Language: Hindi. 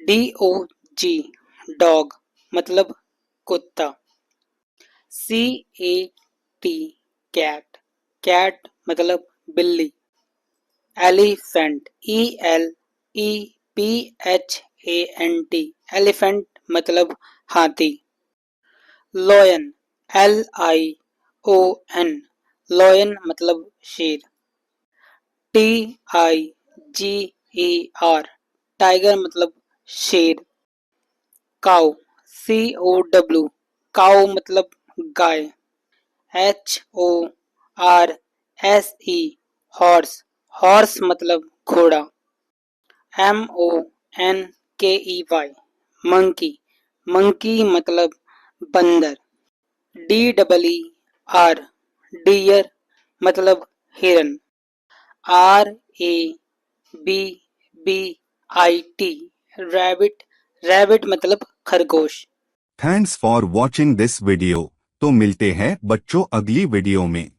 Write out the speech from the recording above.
DOG डॉग मतलब कुत्ता। CAT कैट कैट मतलब बिल्ली। एलिफेंट ELEPHANT एलिफेंट मतलब हाथी। लॉयन LION लॉयन मतलब शेर। TIGER टाइगर मतलब शेर। काऊ COW काऊ मतलब गाय। HORSE हॉर्स हॉर्स मतलब घोड़ा। MONKEY मंकी मंकी मतलब बंदर। DEER डियर मतलब हिरन। RABBIT रैबिट रैबिट मतलब खरगोश। Thanks for watching this video. तो मिलते हैं बच्चों अगली वीडियो में।